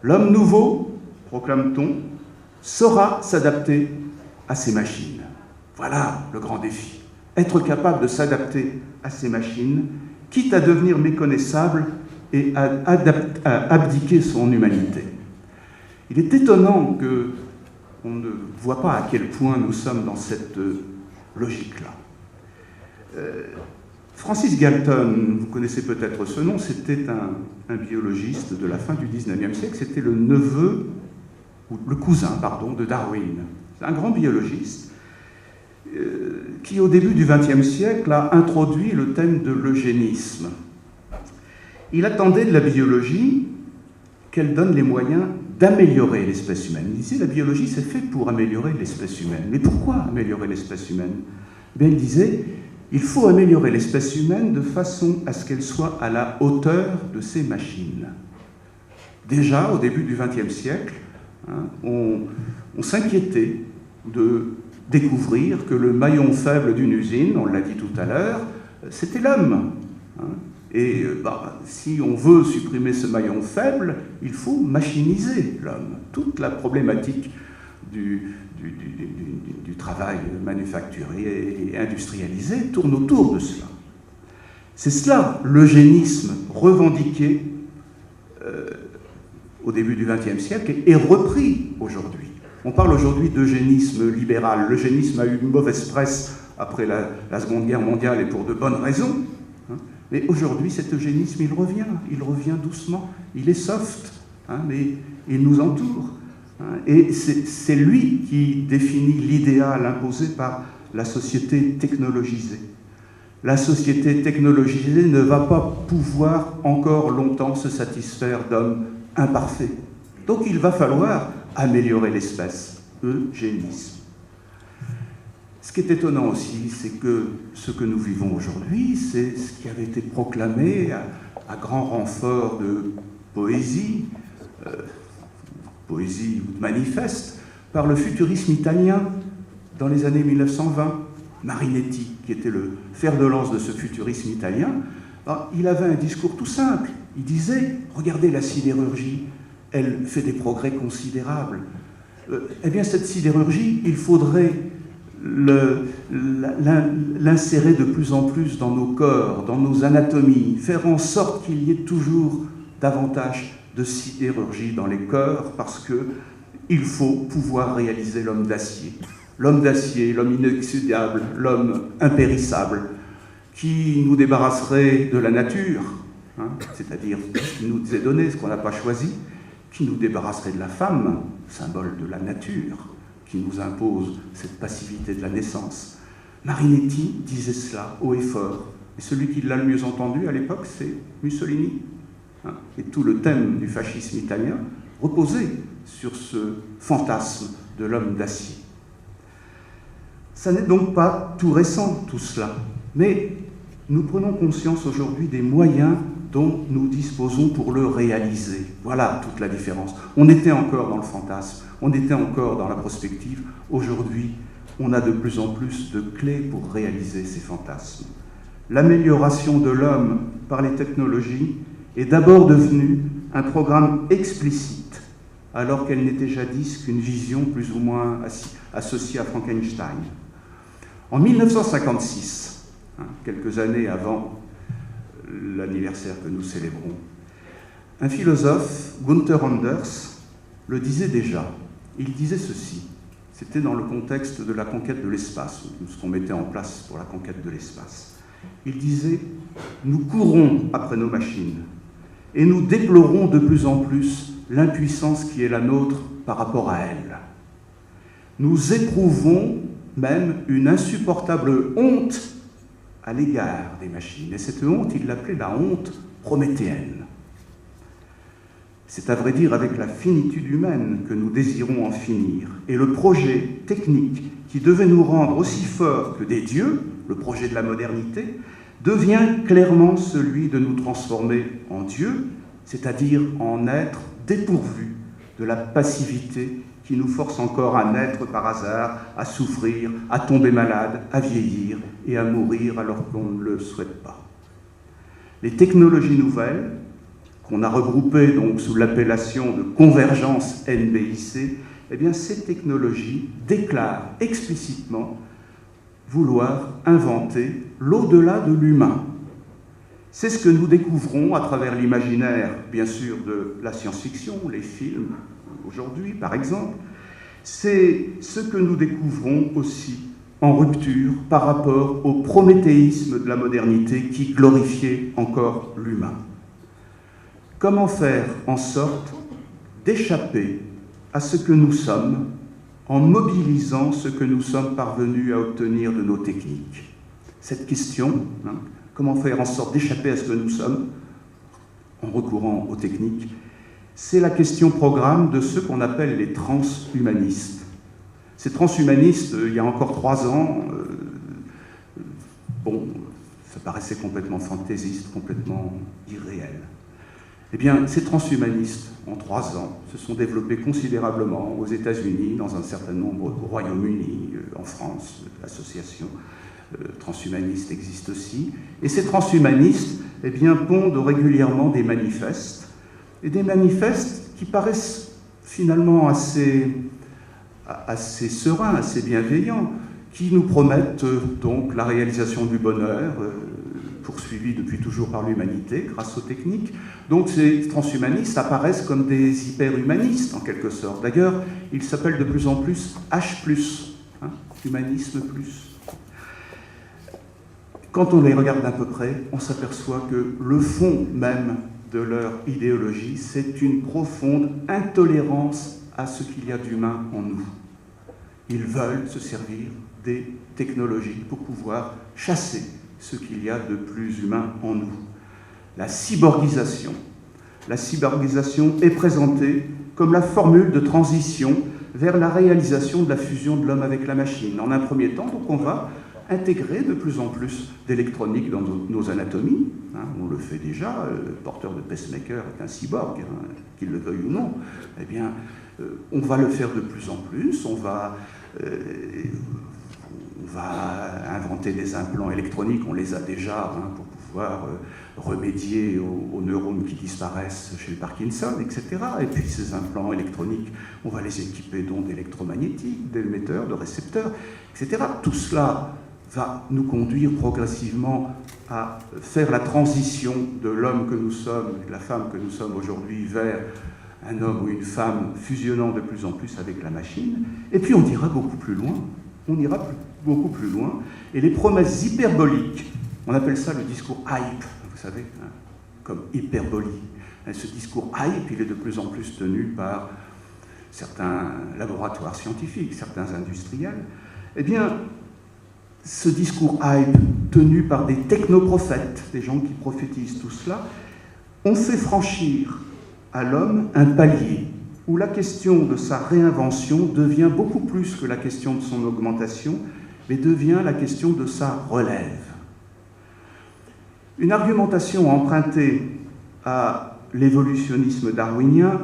L'homme nouveau, proclame-t-on, saura s'adapter à ces machines. Voilà le grand défi. Être capable de s'adapter à ces machines, quitte à devenir méconnaissable et à abdiquer son humanité. Il est étonnant qu'on ne voit pas à quel point nous sommes dans cette logique-là. Francis Galton, vous connaissez peut-être ce nom, c'était un biologiste de la fin du XIXe siècle, c'était le neveu, ou le cousin, pardon, de Darwin. C'est un grand biologiste qui, au début du XXe siècle, a introduit le thème de l'eugénisme. Il attendait de la biologie qu'elle donne les moyens d'améliorer l'espèce humaine. Il disait, la biologie, c'est fait pour améliorer l'espèce humaine. Mais pourquoi améliorer l'espèce humaine? Bien, il disait, il faut améliorer l'espèce humaine de façon à ce qu'elle soit à la hauteur de ces machines. Déjà, au début du XXe siècle, on s'inquiétait de découvrir que le maillon faible d'une usine, on l'a dit tout à l'heure, c'était l'homme. Et si on veut supprimer ce maillon faible, il faut machiniser l'homme. Toute la problématique du travail manufacturé et industrialisé tourne autour de cela. C'est cela, l'eugénisme revendiqué au début du XXe siècle et repris aujourd'hui. On parle aujourd'hui d'eugénisme libéral. L'eugénisme a eu une mauvaise presse après la Seconde Guerre mondiale et pour de bonnes raisons. Mais aujourd'hui, cet eugénisme, il revient doucement, il est soft, mais il nous entoure. Et c'est lui qui définit l'idéal imposé par la société technologisée. La société technologisée ne va pas pouvoir encore longtemps se satisfaire d'hommes imparfaits. Donc il va falloir améliorer l'espèce, eugénisme. Ce qui est étonnant aussi, c'est que ce que nous vivons aujourd'hui, c'est ce qui avait été proclamé à grand renfort de poésie, poésie manifeste, par le futurisme italien dans les années 1920. Marinetti, qui était le fer de lance de ce futurisme italien, il avait un discours tout simple. Il disait, regardez la sidérurgie, elle fait des progrès considérables. Eh bien, cette sidérurgie, il faudrait l'insérer de plus en plus dans nos corps, dans nos anatomies, faire en sorte qu'il y ait toujours davantage de sidérurgie dans les corps, parce qu'il faut pouvoir réaliser l'homme d'acier. L'homme d'acier, l'homme inoxydable, l'homme impérissable, qui nous débarrasserait de la nature, c'est-à-dire ce qui nous est donné, ce qu'on n'a pas choisi, qui nous débarrasserait de la femme, symbole de la nature, qui nous impose cette passivité de la naissance. Marinetti disait cela haut et fort. Et celui qui l'a le mieux entendu à l'époque, c'est Mussolini. Et tout le thème du fascisme italien reposait sur ce fantasme de l'homme d'acier. Ça n'est donc pas tout récent, tout cela. Mais nous prenons conscience aujourd'hui des moyens dont nous disposons pour le réaliser. Voilà toute la différence. On était encore dans le fantasme, on était encore dans la prospective. Aujourd'hui, on a de plus en plus de clés pour réaliser ces fantasmes. L'amélioration de l'homme par les technologies est d'abord devenue un programme explicite, alors qu'elle n'était jadis qu'une vision plus ou moins associée à Frankenstein. En 1956, quelques années avant l'anniversaire que nous célébrons, un philosophe, Gunther Anders, le disait déjà. Il disait ceci, c'était dans le contexte de la conquête de l'espace, ce qu'on mettait en place pour la conquête de l'espace. Il disait « Nous courons après nos machines et nous déplorons de plus en plus l'impuissance qui est la nôtre par rapport à elles. Nous éprouvons même une insupportable honte à l'égard des machines. » Et cette honte, il l'appelait la honte prométhéenne. C'est à vrai dire avec la finitude humaine que nous désirons en finir. Et le projet technique qui devait nous rendre aussi forts que des dieux, le projet de la modernité, devient clairement celui de nous transformer en dieux, c'est-à-dire en êtres dépourvus de la passivité qui nous force encore à naître par hasard, à souffrir, à tomber malade, à vieillir et à mourir alors qu'on ne le souhaite pas. Les technologies nouvelles qu'on a regroupées donc sous l'appellation de convergence NBIC, eh bien, ces technologies déclarent explicitement vouloir inventer l'au-delà de l'humain. C'est ce que nous découvrons à travers l'imaginaire, bien sûr, de la science-fiction, les films, aujourd'hui, par exemple. C'est ce que nous découvrons aussi en rupture par rapport au prométhéisme de la modernité qui glorifiait encore l'humain. Comment faire en sorte d'échapper à ce que nous sommes en mobilisant ce que nous sommes parvenus à obtenir de nos techniques? Cette question, comment faire en sorte d'échapper à ce que nous sommes en recourant aux techniques, c'est la question programme de ceux qu'on appelle les transhumanistes. Ces transhumanistes, il y a encore 3 ans, ça paraissait complètement fantaisiste, complètement irréel. Eh bien, ces transhumanistes, en 3 ans, se sont développés considérablement aux États-Unis, dans un certain nombre au Royaume-Uni, en France, l'association transhumaniste existe aussi. Et ces transhumanistes, eh bien, pondent régulièrement des manifestes, et des manifestes qui paraissent finalement assez sereins, assez bienveillants, qui nous promettent donc la réalisation du bonheur, poursuivi depuis toujours par l'humanité grâce aux techniques. Donc ces transhumanistes apparaissent comme des hyper-humanistes en quelque sorte. D'ailleurs, ils s'appellent de plus en plus H+, humanisme plus. Quand on les regarde d'un peu près, on s'aperçoit que le fond même de leur idéologie, c'est une profonde intolérance à ce qu'il y a d'humain en nous. Ils veulent se servir des technologies pour pouvoir chasser ce qu'il y a de plus humain en nous. La cyborgisation. La cyborgisation est présentée comme la formule de transition vers la réalisation de la fusion de l'homme avec la machine. En un premier temps, donc, on va intégrer de plus en plus d'électronique dans nos anatomies. On le fait déjà, le porteur de pacemaker est un cyborg, qu'il le veuille ou non. Eh bien, on va le faire de plus en plus, on va inventer des implants électroniques, on les a déjà pour pouvoir remédier aux neurones qui disparaissent chez le Parkinson, etc. Et puis ces implants électroniques, on va les équiper d'ondes électromagnétiques, d'émetteurs, de récepteurs, etc. Tout cela va nous conduire progressivement à faire la transition de l'homme que nous sommes, de la femme que nous sommes aujourd'hui, vers un homme ou une femme fusionnant de plus en plus avec la machine. Et puis on ira beaucoup plus loin. On ira beaucoup plus loin. Et les promesses hyperboliques, on appelle ça le discours hype, vous savez, comme hyperbolie. Ce discours hype, il est de plus en plus tenu par certains laboratoires scientifiques, certains industriels. Eh bien, ce discours hype, tenu par des technoprophètes, des gens qui prophétisent tout cela, ont fait franchir à l'homme un palier où la question de sa réinvention devient beaucoup plus que la question de son augmentation, mais devient la question de sa relève. Une argumentation empruntée à l'évolutionnisme darwinien